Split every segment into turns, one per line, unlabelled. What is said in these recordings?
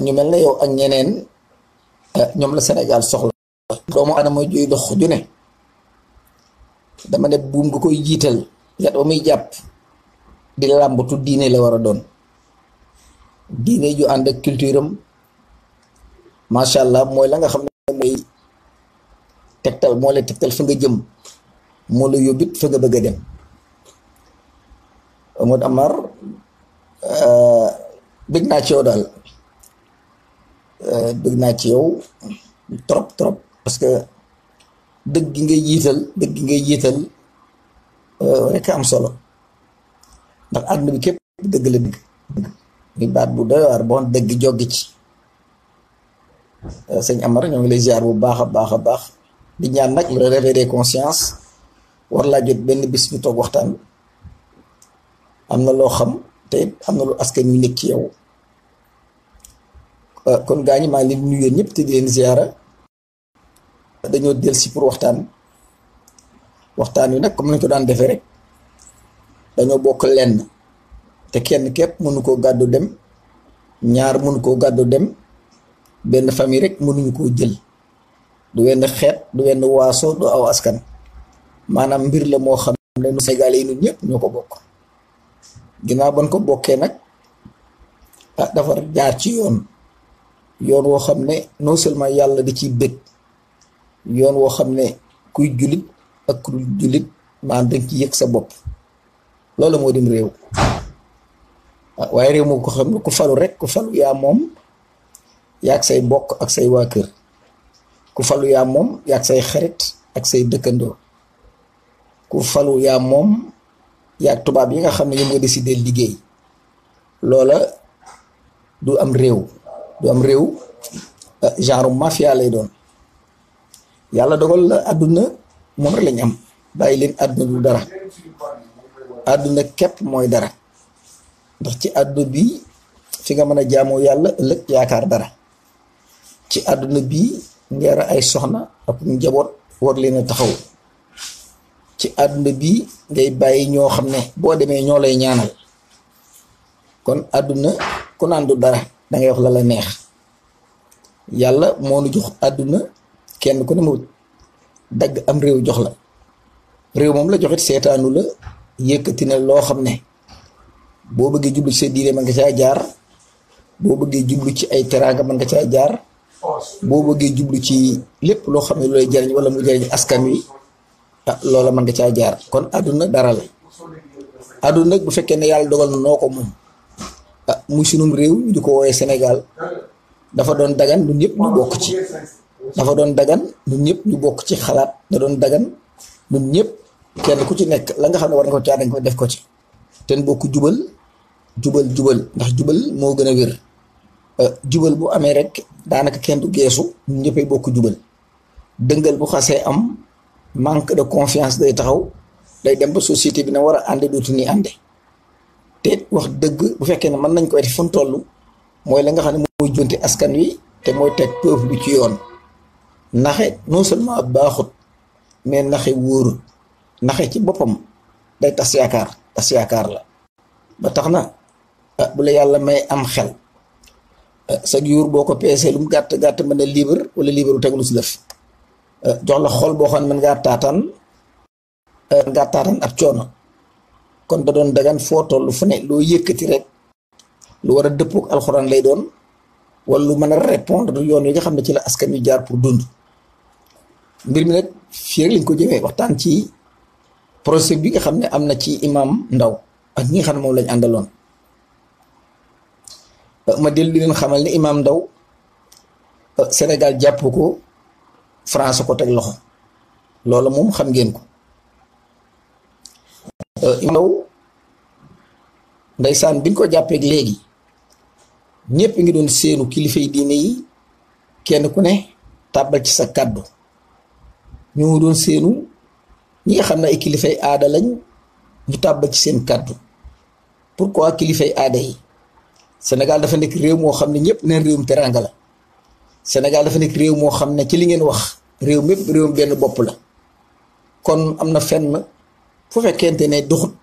ñu mel ne yow ak ñeneen ñoom la Sénégal soxla. doomu adama juy dox ju ne dama ne buum nga koy jiital yat ba muy jàpp di làmbatu diine la war a doon diine ju ànd ak culture am macha allah mooy la nga xam ne mooy tegtal moo lay tegtal fa nga jëm moo la yóbbit fa nga bëgg a dem. Amadou Amar bëgg naa ci yow daal bëgg naa ci yow trop trop parce que dëgg gi ngay jiital rekk am solo ndax àdduna bi képp dëgg la dëgg mi baat bu doy waar boo dëgg joggi ci. sëñ Amar ñoo ngi lay ziar bu baax a baax a baax di ñaan nag le réveil des consciences war laa jot benn bis ñu toog waxtaan. am na loo xam te am na lu askan wi nekk ci yow kon gaa ñi maa ngi leen di nuyu ñëpp te di leen ziara dañoo del si pour waxtaan wi nag comme nañ ko daan defee rek dañoo bokk lenn te kenn képp mënu koo gàddu dem ñaar mënu koo gàddu dem benn famille rek mënuñu koo jël du wenn xeet du wenn waaso du aw askan maanaam mbir la moo xam ne nu Sénégalais yi ñun ñëpp ñoo ko bokk. ginnaaw ban ko bokkee nag dafa jaar ci yoon woo xam ne non seulement yàlla da ciy bëgg yoon woo xam ne kuy jullit ak ku dul jullit maanaam dañ ci yëg sa bopp loolu moo dim réew waaye réew moo ko xam ne ku falu rek ku falu yaa moom yaag say mbokk ak say waa kër ku falu yaa moom yaag say xarit ak say dëkkandoo ku falu yaa moom yaag tubaab yi nga xam ne ñoom nga décidé liggéey loola du am réew genre mafia lay doon. yàlla dogal la àdduna moom rek lañ am bàyyi leen àdduna du dara àdduna képp mooy dara ndax ci àdduna bi fi nga mën a jaamoo yàlla ëllëg yaakaar dara ci àdduna bi ngeera ay soxna ak njaboot war leen a taxaw ci àdduna bi ngay bàyyi ñoo xam ne boo demee ñoo lay ñaanal kon àdduna ku naan du dara dangay wax la la neex yàlla moo nu jox àdduna kenn ku ne mu dagg am réew jox la réew moom la joxit seetaanu la yëkkati na loo xam ne boo bëggee jublu ci sa diine mën nga caa jaar boo bëggee jublu ci ay teraanga mën nga caa jaar boo bëggee jublu ci lépp loo xam ne lu lay jariñ wala mu jariñ askan wi loola mën nga caa jaar kon àdduna dara la àdduna nag bu fekkee ne yàlla dogal na noo ko moom muy sunum réew ñu di ko woowee Sénégal dafa doon dagan ñun ñëpp ñu bokk ci dafa doon dagan ñun ñëpp ñu bokk ci xalaat da doon dagan ñun ñëpp kenn ku ci nekk la nga xam ne war nga ko caa dañ ko def ko ci ten bokk jubal ndax jubal moo gën a wér jubal bu amee rek daanaka kenn du geesu ñun ñëppay bokk jubal dëngal bu xasee am manque de confiance day taxaw day dem ba société bi na war a ànde dootu ni ànde te wax dëgg bu fekkee ne mën nañ koy def fu mu toll mooy la nga xam ne mooy jonte askan wi te mooy teg peuple bi ci yoon naxe non seulement baaxut mais naxe wóorut naxe ci boppam day tas yaakaar la ba tax na bu la yàlla may am xel sa yuur boo ko peesee lu mu gàtt mën a libre wala libre bu teglu si def jox la xol boo xam ne mën ngaa taataan ab coono kon da doon dagan foo toll fu ne loo yëkkati rek lu war a dëppook alxuraan lay doon wala lu mën a répondre yoon yi nga xam ne ci la askan wi jaar pour dund mbir mi nag fii rek lañ ko jëmee waxtaan ci procès bi nga xam ne am na ci imam Ndaw ak ñi nga xam ne moom lañ àndaloon ma dellu di leen xamal ne imam Ndaw Sénégal jàpp ko France ko teg loxo loolu moom xam ngeen ko imam Ndaw ndeysaan biñ ko jàppeek léegi ñëpp ngi doon seenu kilifa yi diine yi kenn ku ne tàbbal ci sa kàddu ñoo doon seenu ñi nga xam ne ay kilifay aada lañ ñu tàbbal ci seen kàddu pourquoi kilifay aada yi Sénégal dafa nekk réew moo xam ne ñëpp neen réewum teranga la Sénégal dafa nekk réew moo xam ne ci li ngeen wax réew mépp réewum benn bopp la kon am na fenn fu fekkente ne doxut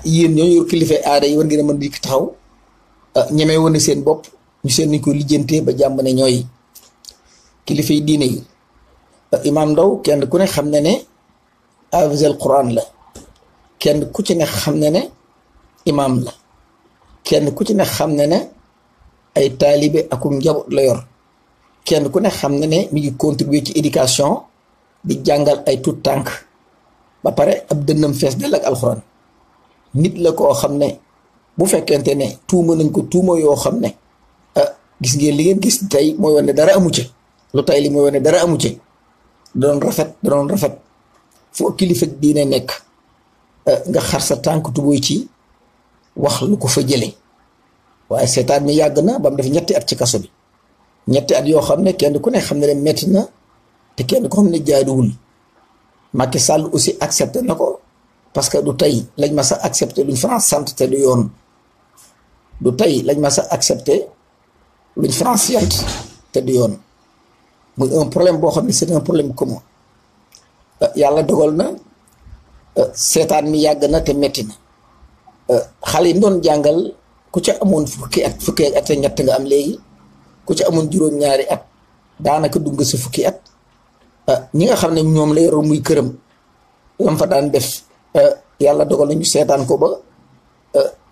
yéen ñoo yor kilifay aada yi war ngeen a mën di taxaw ñemee wane seen bopp ñu seen niñ ko lijjantee ba jàmm ne ñooy kilifa yi diine yi. Imaam Ndao kenn ku ne xam ne ne haafizul Quran la, kenn ku ci ne xam ne ne imaam la, kenn ku ci ne xam ne ne ay taalibe ak njaboot la yor, kenn ku ne xam ne ne mi ngi contribuer ci éducation di jàngal ay tout tànk ba pare ab dënnam fees dell ak alxuraan. nit la koo xam ne bu fekkente ne tuuma nañ ko tuuma yoo xam ne gis ngeen li ngeen gis tey mooy wane dara amu ci, lu tey li mooy wane dara amu ci. da doon rafet foo kilifa diine nekk nga xar sa tànk tubóoy ci wax lu ko fa jële waaye seetaan mi yàgg na ba mu def 2 at ci kaso bi, 2 at yoo xam ne kenn ku ne xam ne metti na te kenn ko xam ne jaaduwul. Macky Sall aussi accepté na ko parce que du tey lañ ma sa accepté luñ France sant te du yoon, du tey lañ ma sa accepté luñ France sant te du yoon. muy un problème boo xam ne c'est un problème commun. yàlla dogal na seetaan mi yàgg na te metti na. xale yi doon jàngal ku ca amoon fukki at te ñett nga am léegi, ku ca amoon juróom-ñaari at daanaka dugg sa fukki at. ñi nga xam ne ñoom la yoroon muy këram lam fa daan def yàlla dogal na ñu seetaan ko ba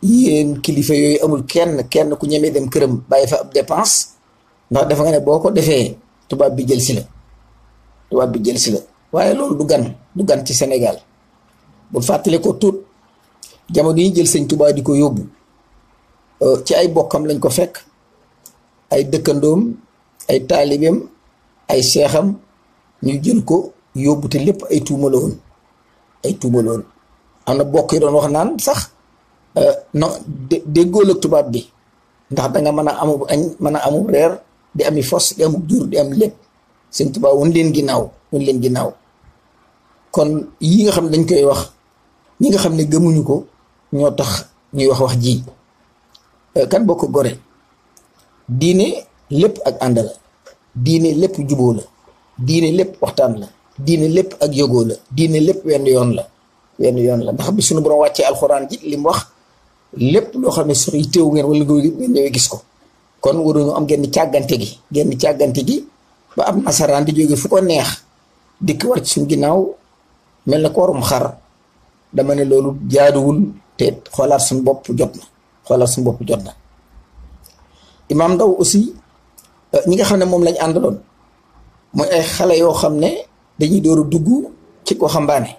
yéen kilifa yooyu amul kenn ku ñemee dem këram bàyyi fa ab dépense, ndax dafa nga ne boo ko defee tubaab bi jël si la. waaye loolu du gan ci Sénégal. bu fàttale ko tuut jamono yi jël sëñ Tuubaa di ko yóbbu ci ay bokkam lañ ko fekk, ay dëkkandoom, ay taalibeem, ay seexam, ñu jël ko yóbbu te lépp ay tuuma la woon. am na bokk yi doon wax naan sax non déggool ak tubaab bi ndax danga mën a amub añ mën a amub reer di ami fos di amub jur di am lépp. sëñ Tuubaa woon leen ginnaaw kon yi nga xam ne dañ koy wax ñi nga xam ne gëmuñu ko ñoo tax ñuy wax ji. kan boo ko gore diine lépp ak ànd la, diine lépp juboo la, diine lépp waxtaan la, diine lépp ak yëgoo la, diine lépp wenn yoon la ndax bi suñu borom wàccee alxuraan ji li mu wax lépp loo xam ne soxi teew ngeen wala ngeen ñëwee gis ko. kon waruñu am genn càggante gi ba am nasaraan di jóge fu ko neex dikk war ci suñu ginnaaw mel na ko warum xar. dama ne loolu jaaduwul te xoolaat suñu bopp jot na. Imaam Ndao aussi ñi nga xam ne moom lañ àndaloon mooy ay xale yoo xam ne dañuy door a dugg ci waxambaane,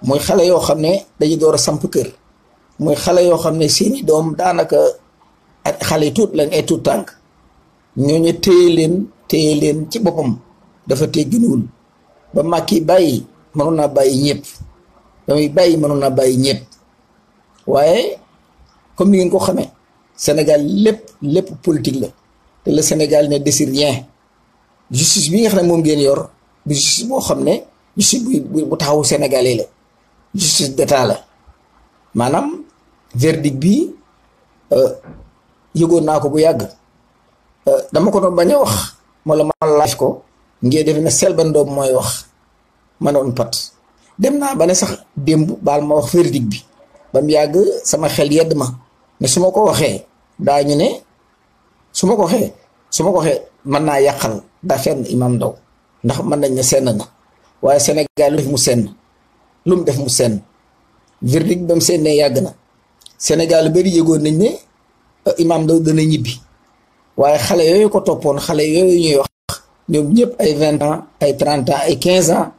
mooy xale yoo xam ne dañuy door a samp kër, mooy xale yoo xam ne seeni doom daanaka ak xale yi tuut lañ ay tuut tànk. ñooñu téye leen ci boppam dafa tegginuwul. ba Macky bàyyi mënoon naa bàyyi ñëpp waaye comme ni ngeen ko xamee Sénégal lépp politique la te le Sénégal ne décide rien. justice bi nga xam ne moom ngeen yor bu justice boo xam ne justice bu taxawu Sénégalais la, justice d'état la. maanaam verdict bi yëgoon naa ko bu yàgg, dama ko doon bañ a wax wala ma laaj ko ngeen def ne Selbé Ndom mooy wax ma noon pat. dem naa ba ne sax démb baal ma wax verdict bi ba mu yàgg sama xel yedd ma ne su ma ko waxee daañu ne su ma ko waxee mën naa yàqal daa fenn Imaam Ndao ndax mën nañ ne senn na waaye Sénégal lu mu def mu senn verdict ba mu sennee yàgg na. Sénégal bari yëgoon nañ ne Imaam Ndao dana ñibbi waaye xale yooyu ko toppoon, xale yooyu ñuy wax ñoom ñëpp ay 20 ans ay 30 ans ay 15 ans.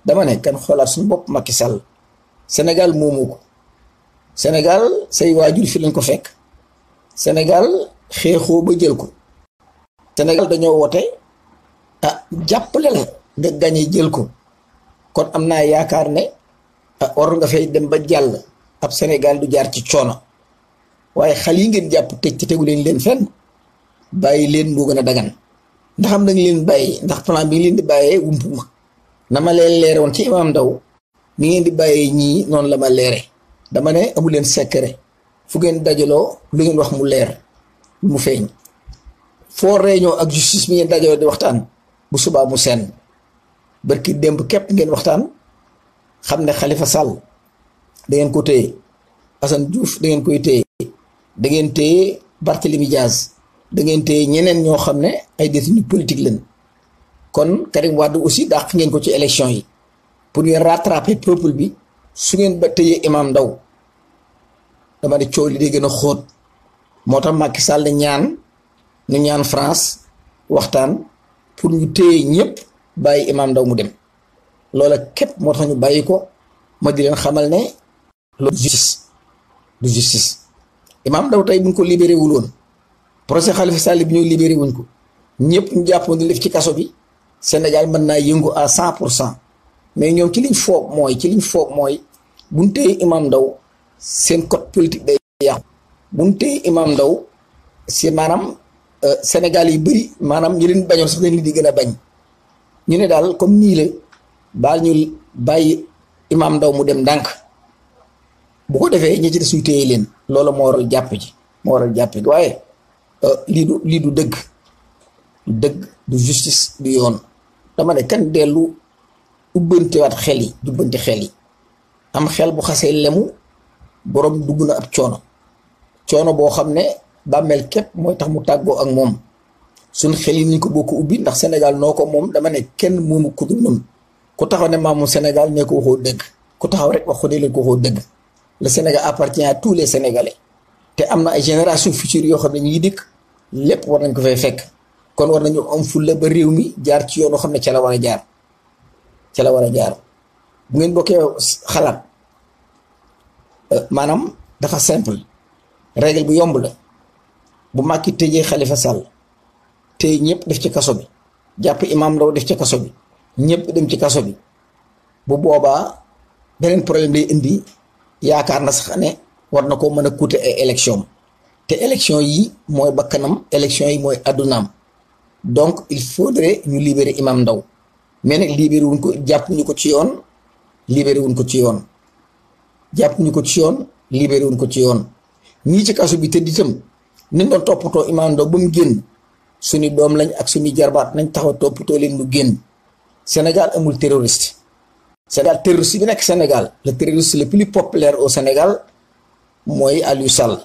dama ne kan xoolaat suñu bopp. Macky Sall Sénégal moomu ko. Sénégal say waajur fi lañ ko fekk. Sénégal xeexoo ba jël ko. Sénégal dañoo wote jàppale la nga gañe jël ko. kon am naa yaakaar ne war nga fay dem ba jàll ab Sénégal du jaar ci coono waaye xal yi ngeen jàpp tëj te tegu leen fenn bàyyi leen moo gën a dagan. ndax am nañ leen bàyyi ndax plan bi leen di bàyyee wumpu ma na ma leen leere woon ci Imaam Ndao ni ngeen di bàyyee ñii noonu la ma leere. dama ne amu leen secret fu ngeen dajaloo lu ngeen wax mu leer mu feeñ. foo réunion ak justice bi ngeen dajaloo di waxtaan bu subaa mu senn. barki démb képp ngeen waxtaan xam ne Khalifa Sall da ngeen ko téye, Assane Diouf da ngeen koy téye, da ngeen téye Barthélémy Diaz, da ngeen téye ñeneen ñoo xam ne ay détenus politique lañ kon Karim Wade aussi dàq ngeen ko ci élection yi pour ngeen rattraper peuple bi su ngeen ba téyee Imam Ndao dama ne coow li day gën a xóot moo tax Macky Sall ñaan ñu ñaan France waxtaan pour ñu téye ñëpp bàyyi Imam Ndao mu dem loola képp moo tax ñu bàyyi ko ma di leen xamal ne loolu du justice Imam Ndao tey bu ñu ko libéré wul woon procès Khalifa Sall bi ñëw libéré wuñ ko ñëpp ñu jàppoon di def ci kaso bi Sénégal mën naa yëngu à 100% mais ñoom ci liñ foog mooy buñ téye Imam Ndao seen code politique day yàqu buñ téye Imam Ndao si maanaam Sénégal yi bëri maanaam ñu leen bañoon sax dañ leen di gën a bañ ñu ne daal comme nii la baal ñu bàyyi Imam Ndao mu dem ndànk bu ko defee ñi ci des suy téye leen loolu moo waral jàpp ji waaye lii du dëgg du justice du yoon dama ne kan dellu ubbantewaat xel yi jubbanti xel yi am xel bu xasee lemu borom dugg na ab coono boo xam ne bàmmeel képp mooy tax mu tàggoo ak moom suñ xel yi niñ ko bokk ubbi ndax Sénégal noo ko moom dama ne kenn moomu ku dul noonu ku taxaw ne maamu Sénégal ne ko waxoo dëgg ku taxaw rek wax ko ne leen ko waxoo dëgg le Sénégal appartient à tous les Sénégalais te am na ay génération future yoo xam ne ñu ngi dikk lépp war nañ ko fay fekk kon war nañu am fulla ba réew mi jaar ci yoon xam ne ca la war a jaar bu ngeen bokkee xalaat maanaam dafa simple règle bu yomb la bu Macky tëjee Khalifa Sall tey ñëpp def ci kaso bi jàpp Imam Ndao def ci kaso bi ñëpp dem ci kaso bi bu boobaa beneen problème day indi yaakaar na sax ne war na koo mën a coûter ay élection te élection yi mooy bakkanam élection yi mooy addunaam donc il faudrait ñu libérer Imam Ndao mais nag libéré wuñ ko jàpp ñu ko ci yoon libéré wuñ ko ci yoon ñii ci kaso bi te ditam ni doon toppatoo Imam Ndao ba mu génn suñu doom lañ ak suñu jarbaat nañ taxaw toppatoo leen mu génn Sénégal amul terroriste terroriste bi nekk Sénégal le terroriste le plus populaire au Sénégal mooy Aliou Sall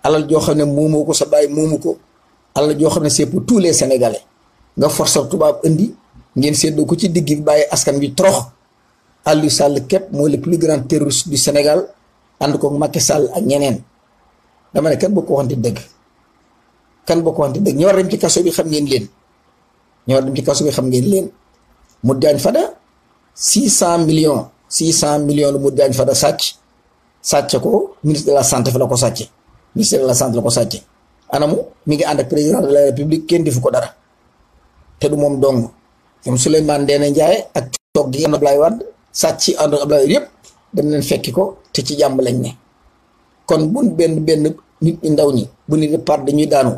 alal joo xam ne moomoo ko sa baay moomu ko alal joo xam ne c'est pour tous les Sénégalais nga force tubaab indi ngeen seddoo ko ci digg bi bàyyi askan bi torox Aliou Sall képp mooy le plus grand terroriste du Sénégal ànd ko Macky Sall ak ñeneen dama ne kan boo ko waxante dëgg ñi war dem ci kaso bi xam ngeen leen Modou Diagne Fada 600 millions lu Modou Diagne Fada sàcc ko ministre de la santé fa la ko sàcce anamu mi ngi ànd ak président de la république kenn defu ko dara te du moom dong ñoom Souleymane Ndéné Ndiaye ak toog gi yenn Abdoulaye Wade sàcc ànd ak Abdoulaye yëpp dem leen fekki ko te ci jàmm lañ ne kon bu benn nit ñi ndaw ñi bu ni départ dañuy daanu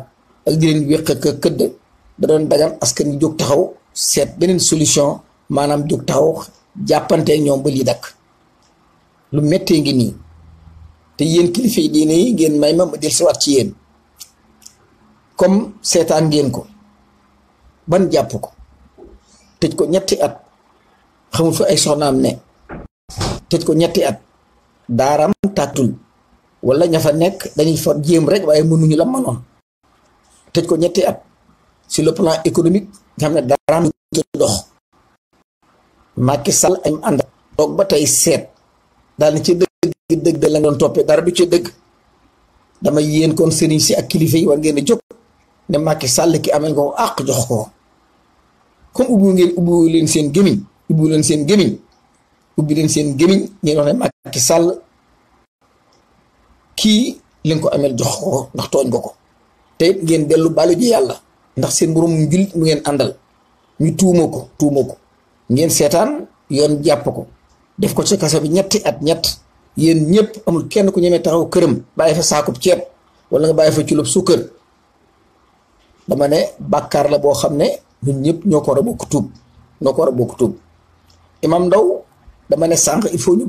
ak di leen wéq ak këdd da doon dagan askan ñi jóg taxaw seet beneen solution maanaam jóg taxaw jàppante ñoom ba lii dakk lu méttee ngi nii te yéen kilifa yi diine yi ngeen may ma dellusiwaat ci yéen comme seetaan ngeen ko ban jàpp ko tëj ko ñetti at xamul fa ay soxnaam ne tëj ko ñetti at daaram tàttul wala ña fa nekk dañuy fa jéem rek waaye mënuñu la mënoon tëj ko ñetti at sur le plan économique nga xam ne daaram ci dox Macky Sall am ànd toog ba tey seet daal ni ci dëgg da la doon toppee dara du ci dëgg dama yéen kon sëriñ si ak kilifa yi war ngeen a jóg ne Macky Sall ki amee ko àq jox ko comme ubbi leen seen gémiñ ngeen wax ne Macky Sall kii leen ko ameel jox ko ndax tooñ nga ko te it ngeen dellu baalu ji yàlla ndax seen borom mu jullit mu ngeen àndal ñu tuuma ko ngeen seetaan yoon jàpp ko def ko ci kaso bi ñetti at yéen ñëpp amul kenn ku ñemee taxaw këram bàyyi fa saakub ceeb wala nga bàyyi fa culub sukkër dama ne bàkkaar la boo xam ne ñun ñëpp ñoo ko war a bokk tuub Imam Ndao dama ne sànq il faut ñu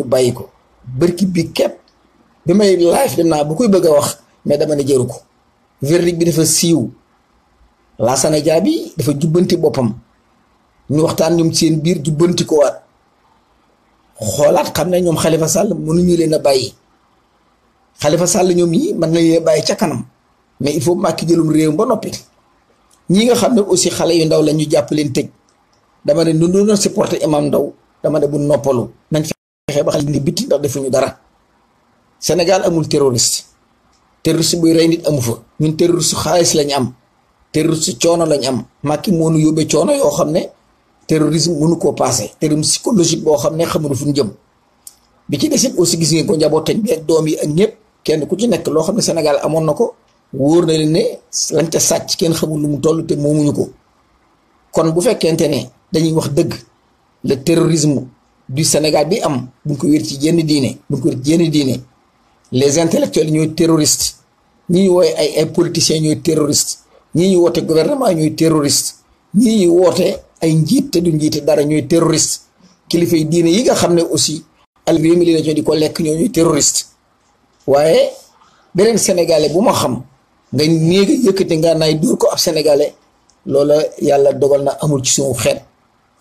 bàyyi ko bërki bi képp bi may live dem naa bu koy bëgg a wax mais dama ne jëru ko verdict bi dafa siiw Lassana Dia bi dafa jubbanti boppam ñu waxtaan ñoom seen biir jubbanti ko waat xoolaat xam ne ñoom Khalifa Sall mënuñu leen a bàyyi. Khalifa Sall ñoom ñi mën nañ leen bàyyi ca kanam mais il faut Macky jëlum réew ba noppi ñi nga xam ne aussi xale yu ndaw la ñu jàpp leen tëj dama ne nu doon supporter Imam Ndao dama ne bu noppalu nañ fexe ba xale ni bitti ndax defuñu dara. Sénégal amul terroriste buy rey nit amu fa ñun terroriste xaalis lañ am terroriste coono lañ am Macky moo nu yóbbee coono yoo xam ne terrorisme mënu koo passé terrorisme psychologique boo xam ne xamuñu fu ñu jëm. bi ci desit aussi gis ngeen ko njabooteñ bi ak doom yi ak ñëpp kenn ku ci nekk loo xam ne Sénégal amoon na ko wóor na leen ne lañ ca sàcc kenn xamul lu mu toll te moomuñu ko. kon bu fekkente ne dañuy wax dëgg le terrorisme du Sénégal bi am buñ ko wér ci jenn diine les intellectuels ñooy terroristes ñi ñu wooye ay politiciens ñooy terroristes ñii ñu woote gouvernement ñooy terroristes ñii ñu woote ay njiit te du njiite dara ñooy terroristes kilifa yi diine yi nga xam ne aussi al réew mi li na di ko lekk ñooy terroriste. waaye beneen sénégalais bu ma xam nga néega yëkkati nga naay dóor ko ab sénégalais loola yàlla dogal na amul ci suñu xeet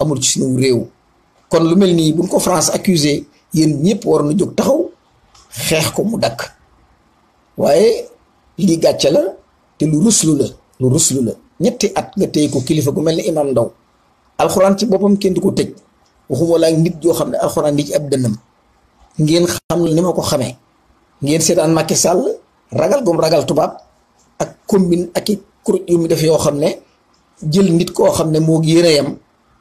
amul ci suñu réew. kon lu mel nii buñ ko France accusé yéen ñëpp war na jóg taxaw xeex ko mu dakk waaye lii gàcce la te lu ruslu la ñetti at nga téye ko kilifa gu mel ni Imam Ndao alxuraan ci boppam kenn du ko tëj waxuma laa nit yoo xam ne alxuraan di ci ab dënnam ngeen xam ni ma ko xamee ngeen seetaan Macky Sall ragal gum ragal tubaab ak combine ak i kuréel yu mu def yoo xam ne jël nit koo xam ne moo yéen a yem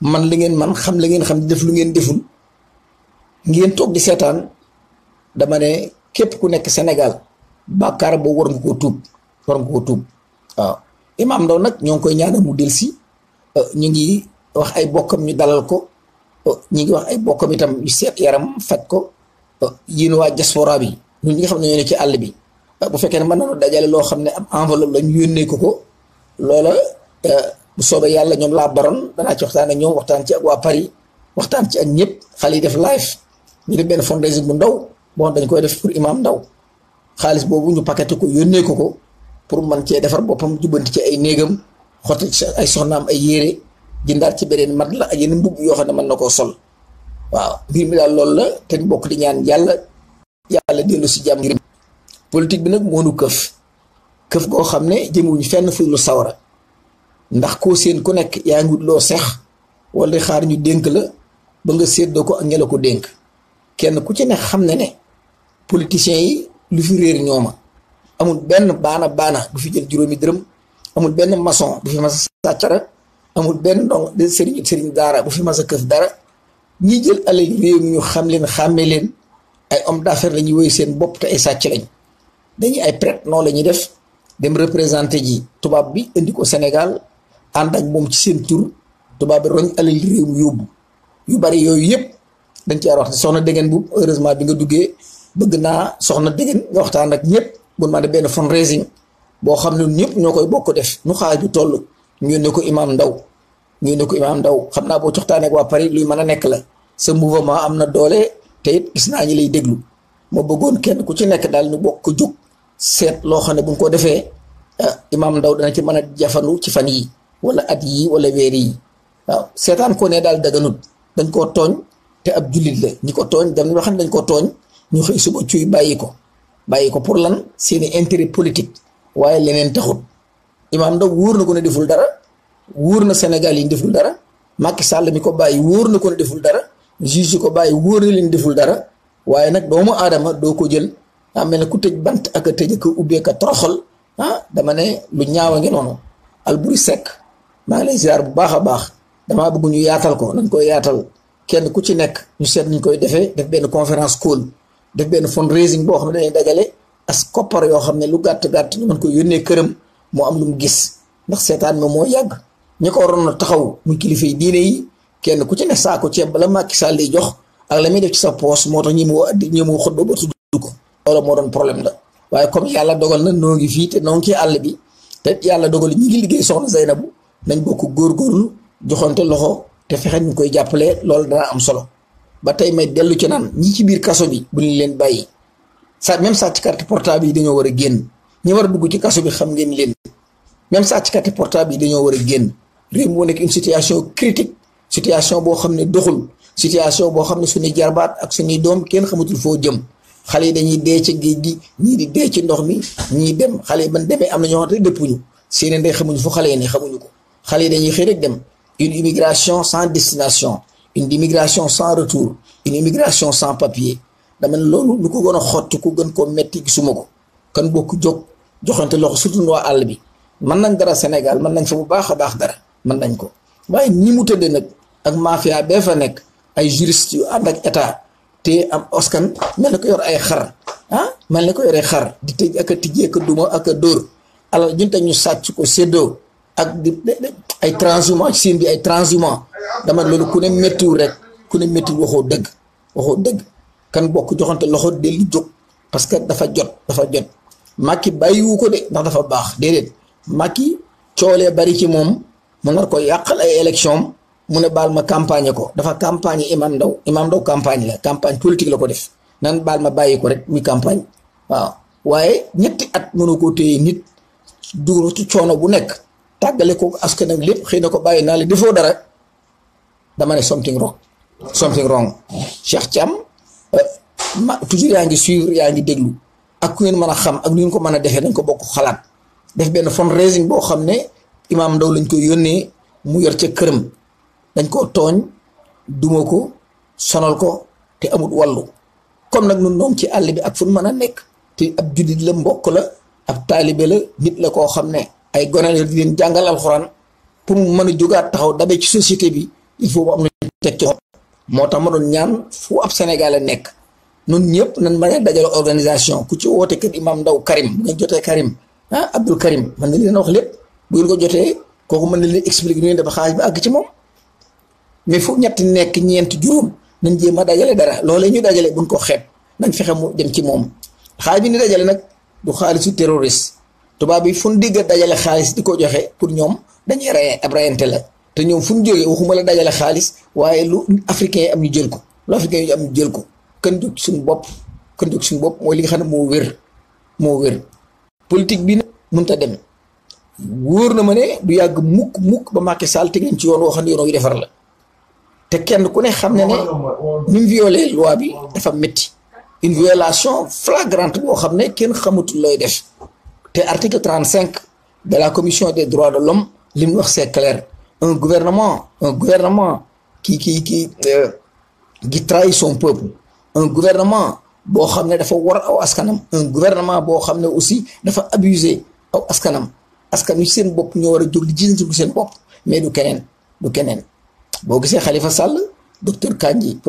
man li ngeen man xam la ngeen xam di def lu ngeen deful ngeen toog di seetaan dama ne képp ku nekk Sénégal bàkkaar boo war nga koo tuub waaw. Imam Ndao nag ñoo ngi koy ñaanal mu delsi ñu ngi wax ay bokkam ñu dalal ko ñu ngi wax ay bokkam itam ñu seet yaram faj ko yéen waa diaspora bi ñun ñi nga xam ne ñoo ne ci àll bi bu fekkee ne mën nañu dajale loo xam ne am enveloppe la ñu yónnee ko loola bu soobee yàlla ñoom laa baroon danaa ci waxtaan ak ñoom waxtaan ci ak waa Paris waxtaan ci ak ñëpp xale yi def live ñu def benn fundraising bu ndaw bon dañ koy def pour Imam Ndao xaalis boobu ñu paqueté ko yónnee ko pour man cee defar boppam jubbanti ci ay néegam xotti ci ay soxnaam ay yére jëndaat ci beneen mat la ak yeneen mbubb yoo xam ne mën na koo sol waaw mbir mi daal loolu la te bokk di ñaan yàlla dellu si jàmm ngir politique bi nag moonu këf goo xam ne jëmuñu fenn fuy lu sawara ndax koo seen ku nekk yaa ngi wut loo sex wala xaar ñu dénk la ba nga séddoo ko ak ña la ko dénk kenn ku ci nekk xam ne politiciens yi lu fi réer ñooma amul benn baana bu fi jël juróomi dërëm amul benn maçon bu fi mas a sàccara amul benn ndong de sëriñ daara bu fi mas a këf dara ñi jël alal réew mi ñu xam leen xàmmee leen ay homme d'affaires la ñuy woy seen bopp te ay sàcc lañ dañuy ay prête noonu la ñuy def dem représenté ji tubaab bi indi ko Sénégal ànd ak moom ci seen tur tubaab bi roñ alal réew mi yóbbu yu bari yooyu yëpp dañ ci wax soxna Degen bu heureusement bi nga duggee bëgg naa soxna Degen nga waxtaan ak ñëpp bu ma ne benn fundraising boo xam ne ñëpp ñoo koy bokk def nu xaaj bi toll ñu yónnee ko Imam Ndao xam naa boo coxtaanee ak waa Paris luy mën a nekk la sa mouvement am na doole te it gis naa ñi lay déglu ma bëggoon kenn ku ci nekk daal ñu bokk ko jóg seet loo xam ne bu ñu ko defee Imam Ndao dana ci mën a jafandu ci fan yi wala at yi wala weer yi waaw seetaan ko ne daal daganut dañ koo tooñ te ab jullit la ñi ko tooñ dem ñoo xam ne dañ koo tooñ ñu xëy suba cuy bàyyi ko pour lan seeni intérêt politique waaye leneen taxut Imam Ndao wóor na ko ne deful dara wóor na Sénégal yi deful dara Macky Sall mi ko bàyyi wóor na ko ne deful dara juge ko bàyyi wóor na leen deful dara waaye nag doomu aadama doo ko jël mel ne ku tëj bant ak a tëj ak ubbee ka toroxal dama ne lu ñaawa ngi noonu. Alboury Seck maa ngi lay ziar bu baax a baax damaa bëgg ñu yaatal ko nañ koy yaatal kenn ku ci nekk ñu seet ñu koy defee def benn conférence call def benn fundraising boo xam ne dañuy dajale as koppar yoo xam ne lu gàtt ñu mën ko yónnee këram moo am lu mu gis ndax seetaan ma moo yàgg ñi ko waroon a taxaw muy kilifa yi diine yi kenn ku ci ne saako ceeb bala Macky Sall di jox ak la muy def ci sa poos moo tax ñi mu xot ba tudd ko loolu moo doon problème la waaye comme yàlla dogal na noo ngi fii te noo ngi ci àll bi te yàlla dogal ñi ngi liggéey soxna Zeynabu nañ bokk góorgóorlu joxonte loxo te fexe ñu koy jàppale loolu dana am solo ba tey may dellu ci naan ñi ci biir kaso bi bu ñu leen bàyyi même sàcc carte portable yi dañoo war a génn ñi war a dugg ci kaso bi xam ngeen leen même sàcc carte portable yi dañoo war a génn réew moo nekk une situation critique situation boo xam ne doxul situation boo xam ne suñuy jarbaat ak suñuy doom kenn xamatul foo jëm xale yi dañuy dee ci géej gi ñii di dee ci ndox mi ñii dem xale yi ban demee am na ñoo xam ne dëppuñu seeni ndey xamuñu fu xale yi ne xamuñu ko xale yi dañuy xëy rek dem une immigration sans destination une immigration sans retour une immigration sans papier dama ne loolu lu ko gën a xotti ku gën koo metti gisuma ko kan bokk jóg joxante loxo surtout waa àll bi mën nañ dara Sénégal mën nañ fa bu baax a baax dara mën nañ ko waaye ni mu tëddee nag ak mafia bee fa nekk ay juristes yu ànd ak état te am askan mel na ko yor ay xar mel na ko yoree xar di tëj ak a tijjee ak a duma ak a dóor alors junte ñu sàcc ko séddoo ak di ay transhumance seen bi ay transhumance dama loolu ku ne méttiwul rek ku ne méttiwul waxoo dëgg kan bokk joxante loxo dellu jóg parce que dafa jot Macky bàyyiwu ko de ndax dafa baax déedéet Macky coolee bari ci moom mu nar ko yàqal ay élection mu ne baal ma campagne ko dafa campagne Imam Ndaw campagne la campagne politique la ko def nan baal ma bàyyi ko rek muy campagne waaw waaye ñetti at mënu koo téye nit dugg ci coono bu nekk tàggale ko askanam lépp xëy na ko bàyyi naa la defoo dara dama ne something wrong Cheikh Thiam toujours yaa ngi suivre yaa ngi déglu ak ku ngeen mën a xam ak nu ngeen ko mën a defee dañ ko bokk xalaat def benn fundraising boo xam ne Imam Ndaw lañ ko yónnee mu yor ca këram dañ koo tooñ duma ko sonal ko te amul wàllu comme nag nun noom ci àll bi ak fu mën a nekk te ab juddit la mbokk la ab taalibe la nit la koo xam ne ay gone la di leen jàngal alxuraan pour mu mën a jógaat taxaw dabe ci société bi il faut mu am na teg ci moo tax ma doon ñaan fu ab Sénégalais nekk nun ñëpp nan mën a dajale organisation ku ci woote kër Imam Ndaw Karim bu ngeen jotee Karim Abdul Karim mën na leen wax lépp bu ngeen ko jotee kooku mën na leen expliquer nu ngeen dafa xaalis bi àgg ci moom mais fu ñetti nekk ñeenti juróom nañ jéem a dajale dara loolee ñu dajale buñ ko xeeb nañ fexe mu dem ci moom xaalis bi ni dajale nag du xaalisu terroriste tubaab bi fu ñu digg dajale xaalis di ko joxe pour ñoom dañuy rey ab reyante la te ñoom fu ñu jógee waxuma la dajale xaalis waaye lu africain yi am ñu jël ko lu africain yi am ñu jël ko kan jóg suñu bopp mooy li nga xam ne moo wér politique bi nag mënta dem wóor na ma ne du yàgg mukk ba Macky Sall teg leen ci yoon woo xam ne yoon yu defar la te kenn ku ne xam ne ni mu violé loi bi dafa métti une violation flagrante boo xam ne kenn xamutul looy def te article 35 de la commission des droits de l'homme li mu wax c'est clair un gouvernement qui trahit son peuple un gouvernement boo xam ne dafa war aw askanam un gouvernement boo xam ne aussi dafa abuser aw askanam askan wi seen bopp ñoo war a jóg di jiital seen bopp mais du keneen boo gisee Khalifa Sall docteur Kandji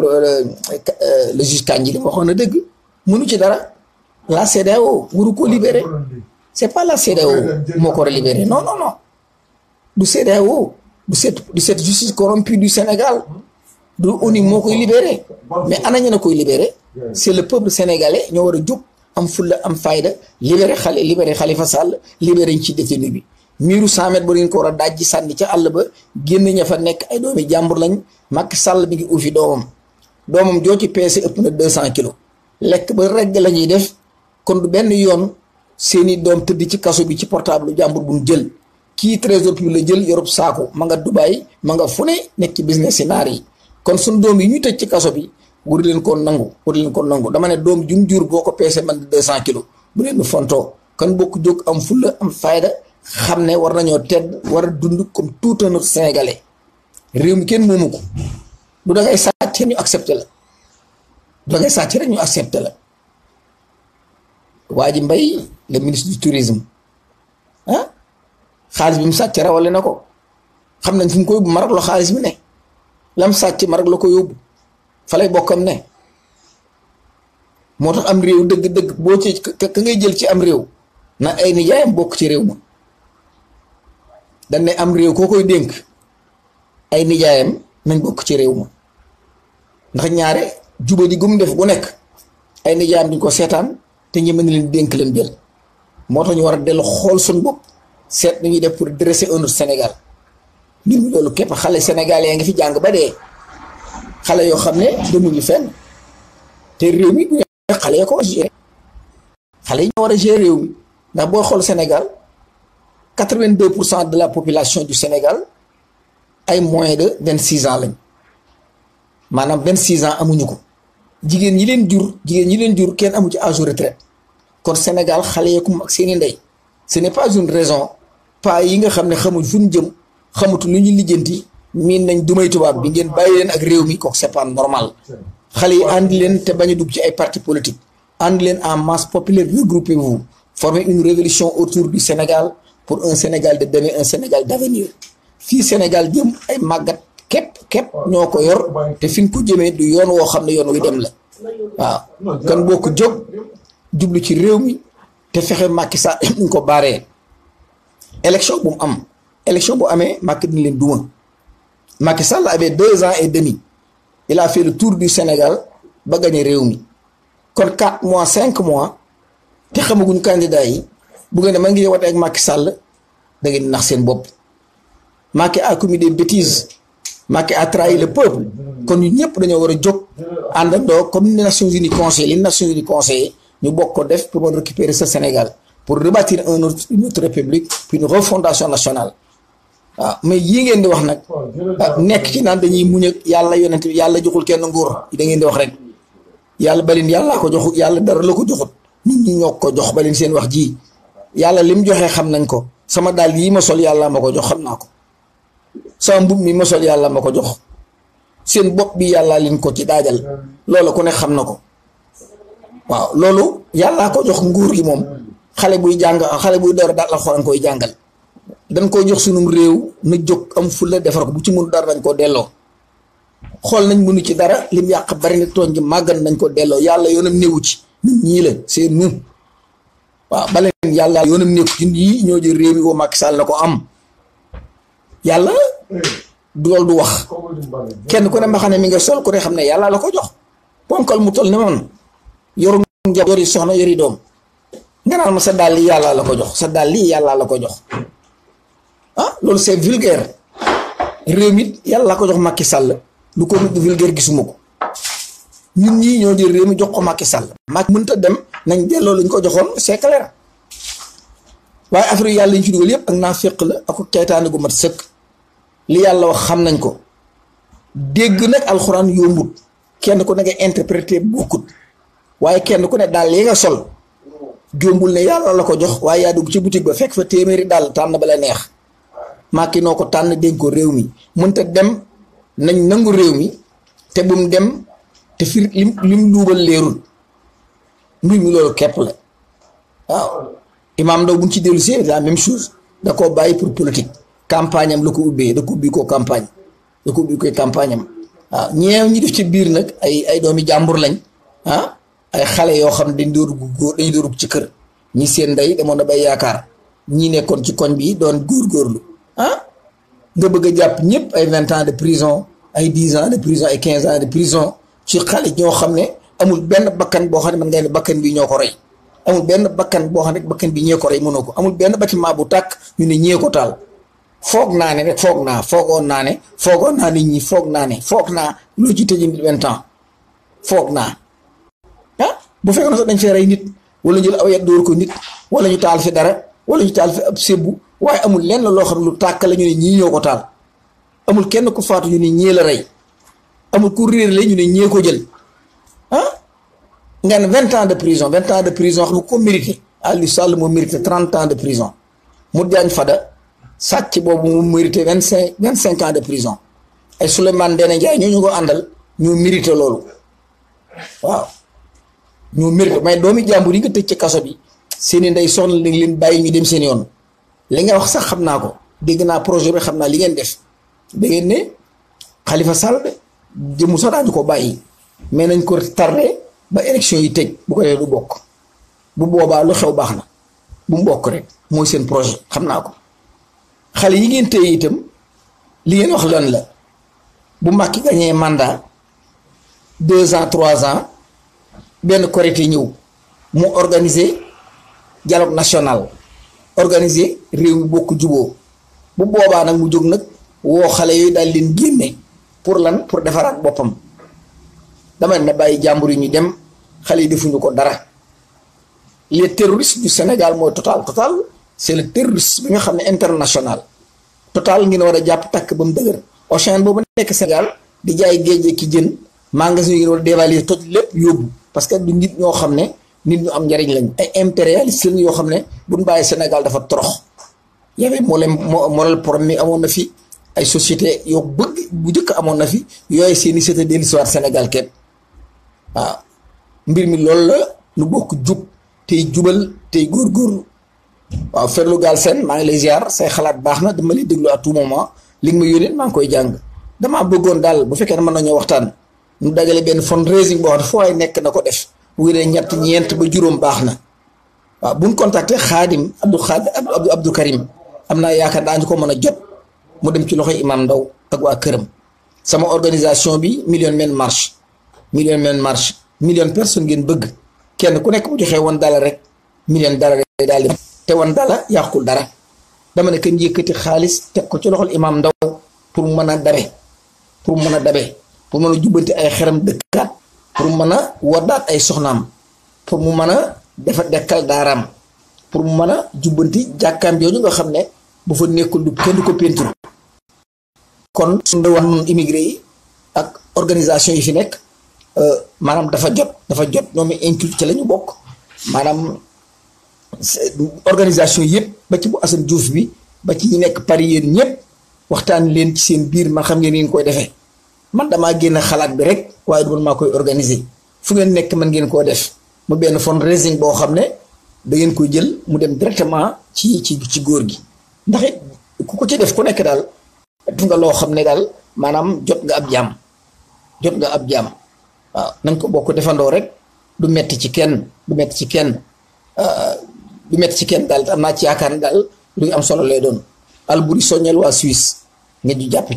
le juge Kandji li ma waxoon na dëgg mënu ci dara la CEDEAO waru ko libéré c'est pas la CEDEAO moo ko war a libéré non du CEDEAO du cette justice corrompue du Sénégal du ONU moo koy libéré mais ana ñu na koy libéré c'est le peuple sénégalais ñoo war a jóg am fulla am fayda libéré Khalifa Sall libéré ñu ci détenu bi miiru 100 mètres ba ngeen ko war a dajji sànni ca àll ba génn ña fa nekk ay doomi jàmbur lañ Macky Sall mi ngi uufi doomam joo ci peese ëpp na 200 kilos lekk ba regg la ñuy def kon du benn yoon seeni doom tëdd ci kaso bi ci portable jàmbur bu mu jël kii trésor public la jël yorub saako ma nga Dubaï ma nga fu ne nekk ci business yi naar yi kon suñ doom yi ñu tëj ci kaso bi war leen ko nangu dama ne doom jum jur boo ko peese man 200 kilos bu leen nu fontoo kan bokk jóg am fulla am fayda xam ne war nañoo tedd war a dund comme tout un autre Sénégalais réew mi kenn moomu ko du dangay sàcc ñu accepté la waa ji Mbaye le ministre du tourisme xaalis bi mu sàcc rawale na ko xam nañ fu mu ko yóbbu Maroc la xaalis bi ne lam sàcc Maroc la ko yóbbu fa lay bokkam ne moo tax am réew dëgg-dëgg boo ci ka ngay jël ci am réew na ay nijaayam bokk ci réew ma dañ ne am réew koo koy dénk ay nijaayam nañ bokk ci réew ma ndax ñaare jubadi gum def gu nekk ay nijaayam duñ ko seetaan te ñi mën leen dénk leen jël moo tax ñu war a dellu xool suñ bopp seet nu ñuy def pour dresser un autre Sénégal ñun loolu képp xale sénégalais yaa ngi fi jàng ba dee xale yoo xam ne demuñu fenn te réew mi bu ñu xale yoo ko war a gérer xale yi ñoo war a gérer réew mi ndax boo xool Sénégal 82% de la population du Sénégal ay moins de 26 ans lañ maanaam 26 ans amuñu ko. jigéen ñi leen jur kenn amu ci âge retraite kon Sénégal xale yeeku ak seeni ndey ce n'est pas une raison pas yi nga xam ne xamuñ fu ñu jëm xamutu lu ñu lijjanti miin nañ dumay tubaab bi ngeen bàyyi leen ak réew mi kooku c'est pas normal xale yi àndi leen te bañ a dugg ci ay partis politiques àndi leen en masse populaire regroupez-vous formez une révolution autour du Sénégal pour un Sénégal de demain un Sénégal d'avenir fii Sénégal jëm ay màggat képp ñoo ko yor te fi nga ko jëmee du yoon woo xam ne yoon wi dem la waaw kan boo ko jóg jublu ci réew mi te fexe Macky Sall ñu ko baaree élection bu mu am élection bu amee Macky dina leen duma Macky Sall avait 2 ans et demi il a fait le tour du Sénégal ba gagné réew mi kon 4 mois 5 mois te xamaguñ candidat yi bu ngeen ne ma ngi wote ak Macky Sall da ngeen nax seen bopp Macky a commis des bêtises Macky a trahi le peuple kon ñun ñëpp dañoo war a jóg àndandoo comme les Nations Unies conseillé ñu bokk ko def pour mën récupérer ce Sénégal pour rebâtir une autre république puis une refondation nationale waaw mais yii ngeen di wax nag nekk ci naan dañuy muñ ak yàlla yonent yàlla joxul kenn nguur da ngeen di wax rek yàlla balin yàllaa ko joxut yàlla dara la ko joxut nit ñi ñoo ko jox balin seen wax ji yàlla lim joxee xam nañ ko sama daal yii ma sol yàlla ma ko jox xam naa ko sama mbub mi ma sol yàlla ma ko jox seen bopp bi yàllaa leen ko ci daajal loolu ku ne xam na ko waaw loolu yàllaa ko jox nguur gi moom xale buy jàng xale buy door daal alxuraan koy jàngal dañ koy jox sunum réew na jóg am fulla defar ko bu ci mënu dara dañ koo delloo xool nañ mënu ci dara lim yàq bari na tooñ gi màggan nañ ko delloo yàlla yoonam néewu ci nit ñii la c'est nous waaw ba leen yàlla yoonam néewu ci ñii ñoo jël réew mi ko Macky Sall na ko am yàlla loolu du wax kenn ku ne ma xam ne mi nga sol ku ne xam ne yàlla la ko jox ponkal mu toll ne man yoru njaboot yori soxna yori doom nga naan ma sa dàll yi yàlla la ko jox sa dàll yi yàlla la ko jox loolu c'est vulgaire réew mi yàlla la ko jox Macky Sall lu ko nit vulgaire gisuma ko ñun ñii ñoo jël réew mi jox ko Macky Sall Macky mënta dem nañ delloo luñ ko joxoon c'est clair waaye affaire yàlla yi ñu ci dugal yëpp ak naa féq la ak kaytaane gu mat sëkk li yàlla wax xam nañ ko dégg nag alxuraan yombut kenn ku ne nga interpréter bokkut waaye kenn ku ne daal yi nga sol jombul ne yàlla la ko jox waaye yaa dugg ci boutique ba fekk fa téeméeri daal tànn ba la neex Macky noo ko tànn dénk ko réew mi mënta dem nañ nangu réew mi te bu mu dem te fir lim duubal leerul mbir mi loolu képp la waaw Imam Ndao buñ ci dellu si la même chose da koo bàyyi pour politique campagne am la ko ubbee da ko ubbi ko campagne da ko ubbi koy campagne am waaw ñeew ñi def ci biir nag ay doomi jàmbur lañ ay xale yoo xam dañ dooru góor dañu dooru ci kër ñi seen ndey demoon na bay yaakaar ñi nekkoon ci koñ bi doon góorgóorlu nga bëgg a jàpp ñëpp ay 20 ans de prison ay 10 ans de prison ay 15 ans de prison ci xale ñoo xam ne amul benn bakkan boo xam ne man ngay ne bakkan bi ñoo ko rey amul benn bakkan boo xam ne bakkan bi ñee ko rey mënoo ko amul benn bâtiment bu tàkk ñu ne ñee ko taal foog naa ne rek foogoon naa nit ñi foog naa loo ci tëj nit 20 ans foog naa bu fekkoon sax dañ fee rey nit wala ñu jël aw yat dóor ko nit wala ñu taal fi dara wala ñu taal fi ab sébbu waaye amul lenn loo xam ne lu tàkk la ñu ne ñii ñoo ko taal amul kenn ku faatu ñu ne ñee la rey amul ku réer la ñu ne ñee ko jël nga ne 20 ans de prison xam nga ko mérité Aliou Sall moo mérité 30 ans de prison Modou Diagne Fada sàcc boobu mu mérité 25 ans de prison ay Souleymane Ndéné Ndiaye ñoo ñu ko àndal ñoo mérité loolu waaw ñoo mérité mais doomi jàmbur yi nga tëj ci kaso bi seeni ndey soxna lañ leen bàyyi ñu dem seen yoon li nga wax sax xam naa ko dégg naa projet bi xam naa li ngeen def da ngeen ne Khalifa Sall jëmu sax daañu ko bàyyi mais nañ ko tardé ba élection yi tëj bu ko defee du bokk bu boobaa lu xew baax na bu mu bokk rek mooy seen projet xam naa ko xale yi ngeen téye itam li ngeen wax lan la bu Macky gañee mandat 2 ans 3 ans benn Korité ñëw mu organiser dialogue national organiser réew mi bokk juboo bu boobaa nag mu jóg nag woo xale yooyu daal leen génne pour lan pour defaraat boppam dama ne bàyyi jàmbur yi ñu dem xale yi defuñu ko dara les terroristes du Sénégal mooy Total c'est le terroriste bi nga xam ne international Total ngeen war a jàpp takk ba mu dëgër Auchan boobu nekk Sénégal di jaay géej ki jën magasin yi war dévaluer toj lépp yóbbu parce que du nit ñoo xam ne nit ñu am njariñ lañ ay impérialistes lañ yoo xam ne buñ bàyyi Sénégal dafa torox y'avait moral problème mi amoon na fi ay société yoo bëgg bu njëkk amoon na fi yooyu seeni c'était de l'histoire Sénégal képp waaw mbir mi loolu la nu bokk jub tey jubal tey góorgóorlu waaw Ferlo Galsen maa ngi lay ziar say xalaat baax na dama lay déglu à tout moment li nga ma yónnee maa ngi koy jàng damaa bëggoon daal bu fekkee ne mën nañoo waxtaan ñu dajale benn fundraising boo xam ne foo ay nekk na ko def bu wéree ñett ñeent ba juróom baax na waaw buñ contacté Xaadim Abdou Karim am naa yaakaar daañu ko mën a jot mu dem ci loxoy Imam Ndaw ak waa këram sama organisation bi Million Men Marche million personnes ngeen bëgg kenn ku nekk bu joxee $1 rek $1 daal di te $1 yàqul dara dama ne kenn yëkkati xaalis teg ko ci loxol Imam Ndaw pour mën a dabe pour mën a jubbanti ay xeram dëkkaat pour mën a waddaat ay soxnaam pour mu mën a defar dekkal daaraam pour mu mën a jubbanti jàkkaam jooju nga xam ne bu fa nekkul du kenn du ko peinture kon suñu wax immigré yi ak organisation yi fi nekk maanaam dafa jot ñoom inclus ci la ñu bokk maanaam organisation yëpp ba ci bu Assane Diouf bi ba ci ñi nekk Paris yéen ñëpp waxtaan leen ci seen biir man xam ngeen ni ngeen koy defee man damaa génn xalaat bi rek waaye du man maa koy organiser fu ngeen nekk mën ngeen koo def mu benn fundraising boo xam ne da ngeen koy jël mu dem directement ci góor gi ndax it ku ko ci def ku nekk daal def nga loo xam ne daal maanaam jot nga ab jaam waaw nañ ko bokk defandoo rek du metti ci kenn daal am naa ci yaakaar ne daal luy am solo lay doon Alboury soññal waa Suisse nga ju jàpp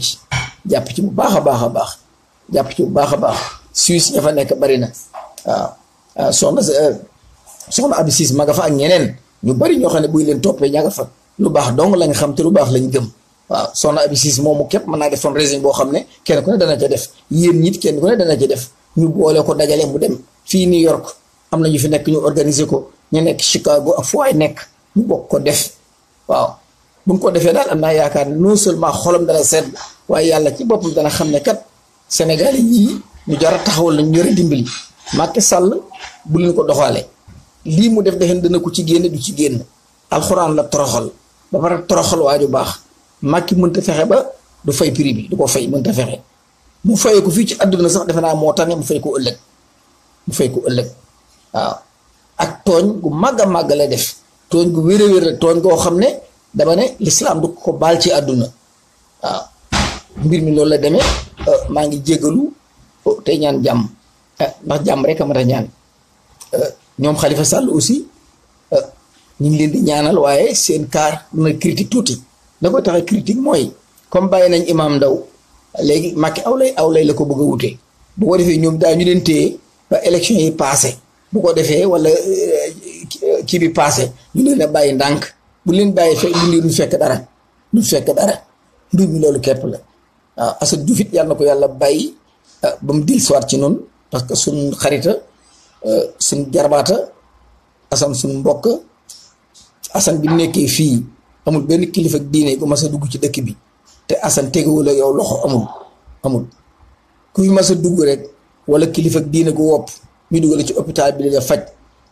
ci bu baax a baax Suisse ña fa nekk bari na waaw soxna Abi Siis ma nga fa ak ñeneen ñu bari ñoo xam ne buy leen toppee ña nga fa lu baax dong lañ xam te lu baax lañ gëm waaw soxna Abi Siis moomu képp mën naa def fundraising boo xam ne kenn ku ne dana ca def yéen ñit kenn ku ne dana ca def ñu boole ko dajale mu dem fii New York am na ñu fi nekk ñu organiser ko ñu nekk Chicago ak fu ay nekk ñu bokk ko def waaw buñ ko defee daal am naa yaakaar ne non seulement xolam dana sedd waaye yàlla ci boppam dana xam ne kat Sénégal yi ñu jar a taxawal nañ ñu yor a dimbali Macky Sall bu leen ko doxalee lii mu def defen dana ko ci génne du ci génn alxuraan la toroxal ba pare toroxal waa ju baax Macky mënta fexe ba du fay prix bi du ko fay mënta fexe mu fayee ko fii ci àdduna sax defe naa moo tax ne mu fay ko ëllëg waaw ak tooñ gu màgg a màgg la def tooñ gu wér a wér la tooñ goo xam ne dama ne lislaam du ko baal ci àdduna waaw mbir mi loolu la demee maa ngi jégalu tey ñaan jàmm ndax jàmm rek a mat a ñaan ñoom Khalifa Sall aussi ñu ngi leen di ñaanal waaye seen kaar dina critique tuuti da koy tax a critique mooy comme bàyyi nañ Imam Ndaw léegi Macky aw lay la ko bëgg a wute bu ko defee ñoom daa ñu leen téye ba élection yi passé bu ko defee wala kii bi passé ñu leen a bàyyi ndànk bu leen bàyyi fekk du fekk dara mbir mi loolu képp la waaw Assane Diouf it yàlla na ko yàlla bàyyi ba mu dil soir ci noonu parce que suñ xarita suñ jarbaata Assane suñ mbokk Assane bi nekkee fii amul benn kilifa diine gu mas a dugg ci dëkk bi te Assane tegewul ak yow loxo amul ku fi mas a dugg rek wala kilifa diine gu wopp ñu dugal ci hôpital bi la faj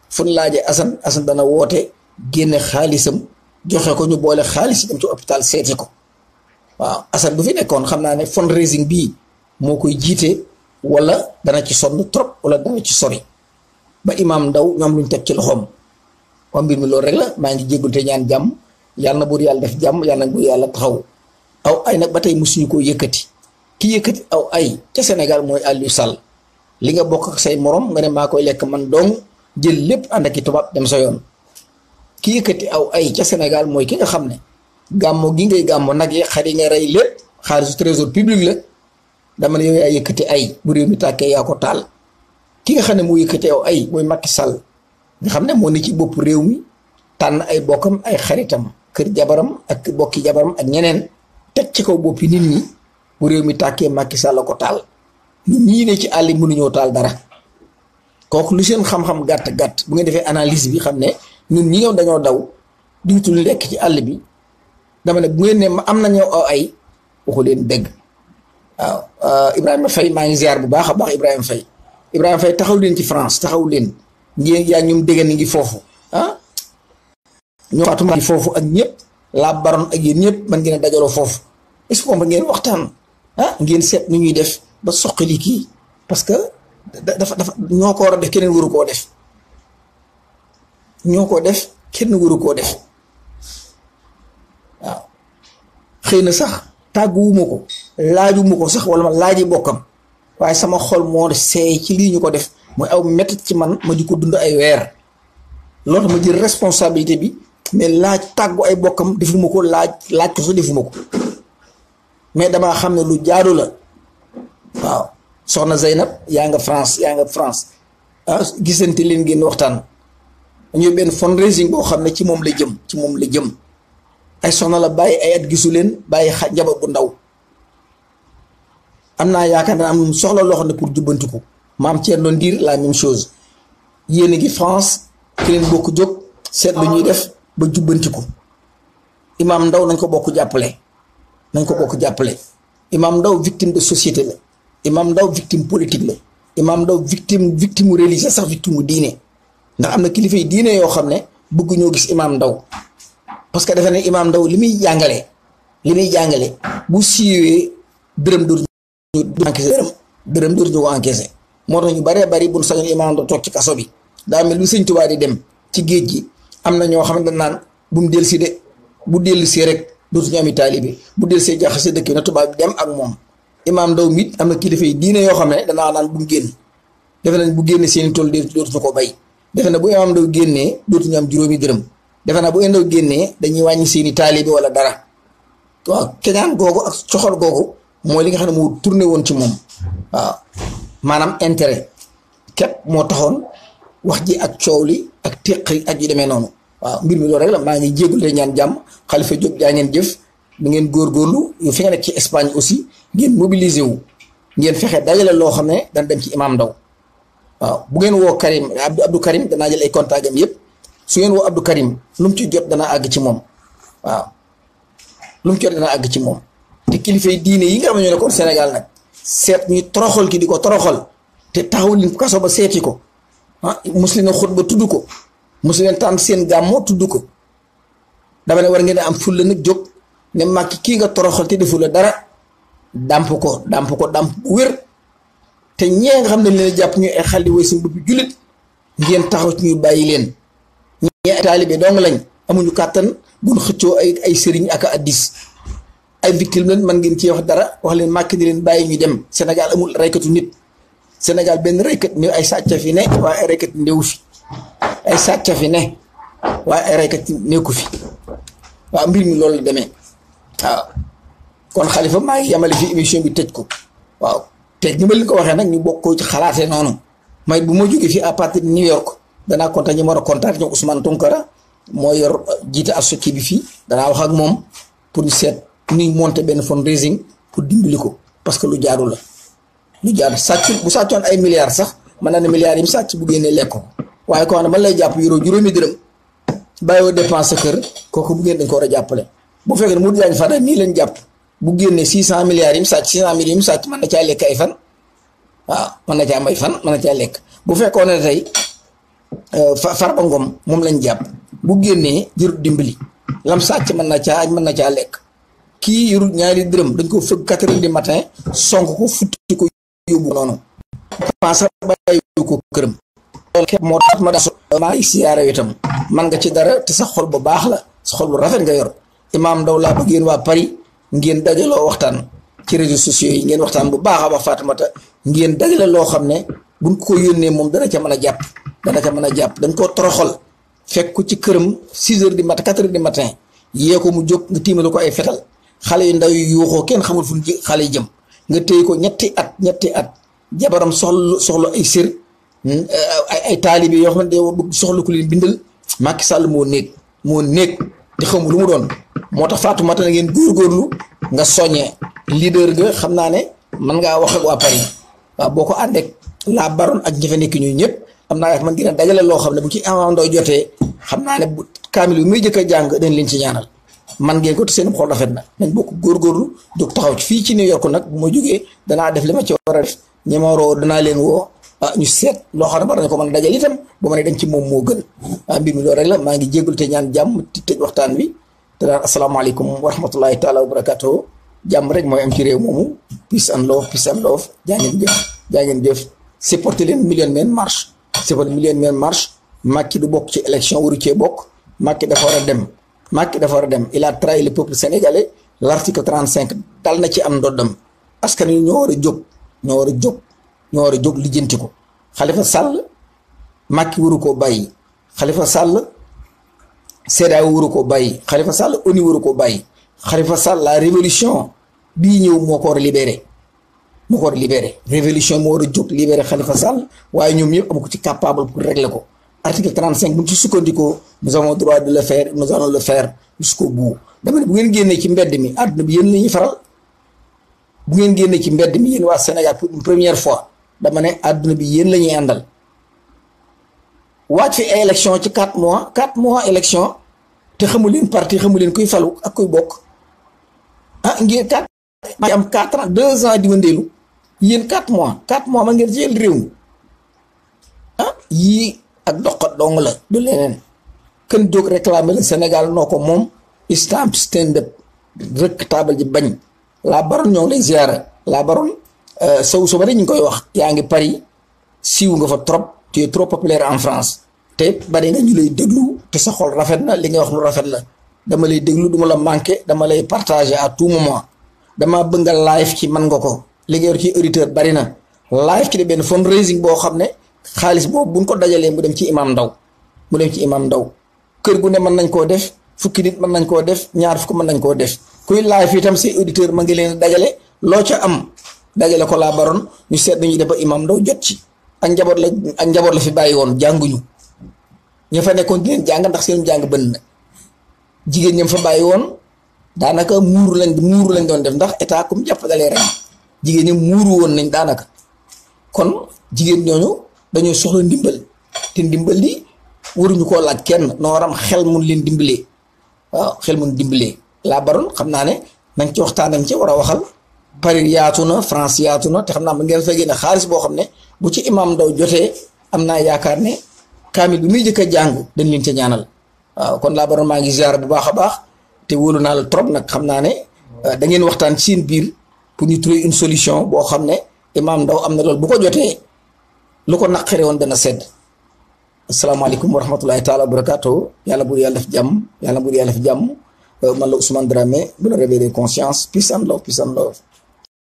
fu ñu laajee Assane dana woote génne xaalisam joxe ko ñu boole xaalis dem ci hôpital seeti ko waaw Assane bu fi nekkoon xam naa ne fundraising bii moo koy jiite wala dana ci sonn trop wala dana ci sori ba Imam Ndaw ñoom luñ teg ci loxoom waa mbir mi loolu rek la maa ngi jéggul te ñaan jàmm yàlla na buur yàlla def jàmm yàlla na buur yàlla taxaw aw ay nag ba tey musuñu koo yëkkati ki yëkkati aw ay ca Sénégal mooy Aliou Sall li nga bokk ak say morom nga ne maa koy lekk man dong jël lépp ànd ak i tubaab dem sa yoon ki yëkkati aw ay ca Sénégal mooy ki nga xam ne gàmmo gi ngay gàmmo nag yi xar yi nga rey lépp xaalisu trésor public la dama ne yow yaa yëkkati ay bu réew mi tàkkee yaa ko taal ki nga xam ne moo yëkkati aw ay mooy Macky Sall nga xam ne moo ne ci bopp réew mi tànn ay bokkam ay xaritam kër jabaram ak bokki jabaram ak ñeneen teg ci kaw boppi nit ñi bu réew mi tàkkee Macky Sall ko taal ñun ñii ne ci àll bi mënuñoo taal dara kooku lu seen xam-xam gàtt bu ngeen defee analyse bi xam ne ñun ñi ñoom dañoo daw duutul lekk ci àll bi dama ne bu ngeen ne am nañoo aw ay waxu leen dëgg waaw Ibrahima Faye maa ngi ziar bu baax a baax Ibrahima Faye taxaw leen ci France taxaw leen ngeen yaa ñoom dégg ngi foofu ñoo Fatou ngi foofu ak ñëpp la baron ak yéen ñëpp man ngeen a dajaloo foofu est-ce que ngeen waxtaan ngeen seet nu ñuy def ba soqali kii parce que dafa ñoo ko war a def keneen waru koo def ñoo ko def kenn waru koo def waaw xëy na sax tàgguwuma ko laajuma ko sax wala ma laaji bokkam waaye sama xol moo seey ci lii ñu ko def mooy aw métti ci man ma di ko dund ay weer loolu ma jël responsabilité bi mais laaj tàggu ay bokkam defuma ko laaj ko sax defuma ko mais damaa xam ne lu jaadu la waaw soxna Zeynab yaa nga France gisante leen ngeen waxtaan ñu benn fundraising boo xam ne ci moom la jëm ay soxna la bàyyi ay at gisu leen bàyyi njaboot bu ndaw am naa yaakaar naa am soxla loo xam ne pour jubbantiku maam Thierno Ndir la même chose yéen a ngi France ki leen bokk jóg seet lu ñuy def ba jubbantiku Imam Ndaw nañ ko bokk jàppale Imam Ndaw victime de société la Imam Ndaw victime politique la Imam Ndaw victime religieuse sax victime diine ndax am na kilifa yi diine yoo xam ne bëgg ñoo gis Imam Ndaw parce que defe ne Imam Ndaw li muy jàngale bu siiwee dërëm dootuñu ko encaissé moo tax ñu baree bari buñ sañoon Imam Ndaw toog ci kaso bi daa mel lu Sëñ Tuubaa di dem ci géej gi am na ñoo xam ne dañ naan bu mu dellusi de bu dellusee rek dootuñu ami taalibe bu dellusee jaxase dëkk na tubaab bi dem ak moom Imam Ndaw mit am na kilifa yi diine yoo xam ne danaa naan bu mu génn defe nañ bu génne seeni tool dootuñu ko bay defe na bu Imam Ndaw génnee dootuñu am juróomi dërëm defe naa bu Imam Ndaw génnee dañuy wàññi seeni taalibe wala dara waaw keñaan googu ak coxor googu mooy li nga xam ne moo tourné woon ci moom waaw maanaam intérêt képp moo taxoon wax ji ak coow li ak téq ak yu demee noonu waaw mbir mi loolu rek la maa ngi jégalu te ñaan jàmm Khalifa Diop jaa ngeen jëf da ngeen góorgóorlu yow fi nga nekk ci Espagne aussi ngeen mobilisé wu ngeen fexe dajale loo xam ne dana dem ci Imam Ndaw waaw bu ngeen woo Karim Abdou Karim danaa jël ay contact am yëpp su ngeen woo Abdou Karim lu mu ci jot dana àgg ci moom waaw lu mu ci jot dana àgg ci moom te kilifa yi diine yi nga xam ne ñoo nekkoon Sénégal nag seet ñuy toroxal ki di ko toroxal te taxaw leen kaso ba seeti ko muslim xutba tudd ko muslim tànn seen gàmmoo tudd ko dama ne war ngeen am fulla nag jóg ne màkki kii nga toroxal te defu la dara dàmp ko bu wér te ñee nga xam ne leen jàpp ñu ay xalli way si mbubbi jullit ngeen taxaw ci ñu bàyyi leen ñee ay taalibe dong lañ amuñu kàttan buñ xëccoo ay sëriñ ak addis ay victime lañ man ngeen ci wax dara wax leen màkk ni leen bàyyi ñu dem Sénégal amul reykatu nit Sénégal benn reykat ni ay sàcca fi ne waaye ay reykat néew fi ay sàcca fi ne waaye ay reykat nekku fi waaw mbir mi loolu la demee waaw kon Khalifa maa ngi yamale fi émission bi tëj ko waaw te ñu ma leen ko waxee nag ñu bokk ko ci xalaatee noonu may bu ma jógee fii à partir de New York danaa contact ñu war a contact ñoom Ousmane Tounkara moo yor jiite associé bi fii danaa wax ak moom pour ñu seet ni monter benn fundraising pour dimbali ko parce que lu jaadu la lu jaadu sàcc bu sàccoon ay milliards sax mën naa ne milliards yi mu sàcc bu génnee lekk ko waaye koo xam ne man lay jàpp yoroo juróomi dërëm bàyyoo dépense sa kër kooku bu génn dañ ko war a jàppale bu fekkee ne mu daañ fada nii leen jàpp bu génnee 600 milliards yi mu sàcc 600 milliards yi mu sàcc mën na caa lekk ay fan waaw mën na caa am ay fan mën na caa lekk bu fekkoon ne tey Farba Ngom moom lañ jàpp bu génnee jërut dimbali lam sàcc mën na caa añ mën na caa lekk kii yorut ñaari dërëm dañ ko fëgg 4 heures du matin sonk ko futti ko yóbbu noonu pensa bàyyi ko këram loolu képp moo tax ma da maa ngi siyaare itam man nga ci dara te sa xol bu baax la sa xol bu rafet nga yor Imam Ndaw laa bëgg yéen waa Paris ngeen dajaloo waxtaan ci réseaux sociaux yi ngeen waxtaan bu baax a baax Fatoumata ngeen dajale loo xam ne buñ ko yónnee moom dana ca mën a jàpp dañ koo toroxal fekk ko ci këram 6 heures du matin 4 heures du matin yee ko mu jóg nga tiimale ko ay fetal xale yu ndaw yu yuuxoo kenn xamul fu xale yi jëm nga téye ko ñetti at jabaram soxla ay sër ay taalibe yoo xam ne bëgg soxla ku leen bindal Macky Sall moo néeg di xamul lu mu doon moo tax Fatoumata na ngeen góorgóorlu nga soññee leader ga xam naa ne mën ngaa wax ak waa Paris waaw boo ko àndeek la baron ak ñi fa nekk ñuy ñëpp xam naa man dina dajale loo xam ne bu ci Imam Ndaw jotee xam naa ne bu kaamil bi muy jëkk a jàng dañ leen ci ñaanal man ngeen ko te seen xol rafet na nañ bokk góorgóorlu jóg taxaw ci fii ci New York nag bu ma jógee danaa def li ma ci war a def ñemaroo danaa leen woo ñu seet loo xam ne war nañ ko mën a dajal itam bu ma ne dañ ci moom moo gën mbir mi loolu rek la maa ngi jégalu te ñaan jàmm ti tëj waxtaan wi te daan asalaamaaleykum wa rahmatullahi taala wa barakatuh jàmm rek mooy am ci réew moomu peace and love jaa ngeen jëf supporté leen Million Man March supporté Million Man March Macky du bokk ci élection waru cee bokk Macky dafa war a dem il a trahi le peuple sénégalais l'article 35 dal na ci am ndoddam askan wi ñoo war a jóg lijjanti ko Khalifa Sall Macky waru koo bàyyi Khalifa Sall CEDEAO waru koo bàyyi Khalifa Sall ONU waru koo bàyyi Khalifa Sall la révolution bii ñëw moo ko war a libéré révolution moo war a jóg libéré Khalifa Sall waaye ñoom ñëpp amu ko ci capable pour régler ko article 35 bu ñu ci sukkandikoo nous avons droit de le faire nous allons le faire jusqu'au bout dama ne bu ngeen génnee ci mbedd mi àdduna bi yéen la ñuy faral bu ngeen génnee ci mbedd mi yéen waa Sénégal pour une première fois dama ne àdduna bi yéen la ñuy àndal waaj fi ay élection ci 4 mois élection te xamu leen parti xamu leen kuy falu ak kuy bokk ngeen 4 maa am 4 ans 2 ans di wëndeelu yéen 4 mois ma ngeen jël réew mi yii ak doxat dong la du leneen kën jóg réclamer le Sénégal noo ko moom stamp stand up rëkk taabal ji bañ la baroon ñoo ngi lay ziara la baroon sow su bari ñu ngi koy wax yaa ngi Paris siiw nga fa trop tu es trop populaire en France te bari nga ñu lay déglu te sa xol rafet na li nga wax lu rafet la dama lay déglu duma la manqué dama lay partager à tout moment dama bëgg nga live ci man nga ko li nga yor ci auditeur bari na live ci de benn fundraising boo xam ne xaalis boobu buñ ko dajalee mu dem ci imam ndaw kër gu ne mën nañ koo def fukki nit mën nañ koo def ñaar fukk mën nañ koo def kuy live itam say auditeur ma ngi leen dajale loo ca am dajale ko laa baroon ñu seet nañu def ba imam ndaw jot ci ak njaboot la fi bàyyi woon jànguñu ña fa nekkoon di leen jàng ndax seen jàng bënn na jigéen ñam fa bàyyi woon daanaka muuru lañ doon def ndax état comme jàppadalee rek jigéen ñi muuru woon nañ daanaka kon jigéen ñooñu dañoo soxla ndimbal te ndimbal li waruñu koo laaj kenn noo waram xel mun leen dimbalee laa baroon xam naa ne nañ ci waxtaan nañ ci war a waxal Paris yaatu na France yaatu na te xam naa ma ngeen fay génne xaalis boo xam ne bu ci imam ndaw jotee am naa yaakaar ne kaamil bi muy jëkk a jàng dañ leen ca ñaanal waaw kon laa baroon maa ngi ziar bu baax a baax te wóolu naa la trop nag xam naa ne da ngeen waxtaan ci seen biir pour ñu trouver une solution boo xam ne imam ndaw am na loolu bu ko jotee lu ko naqare woon dana sedd asalaamaaleykum wa rahmatullahi taala wa barakatuh yàlla bur yàlla def jàmm man la Ousmane Dramé bu la réveiller conscience peace and love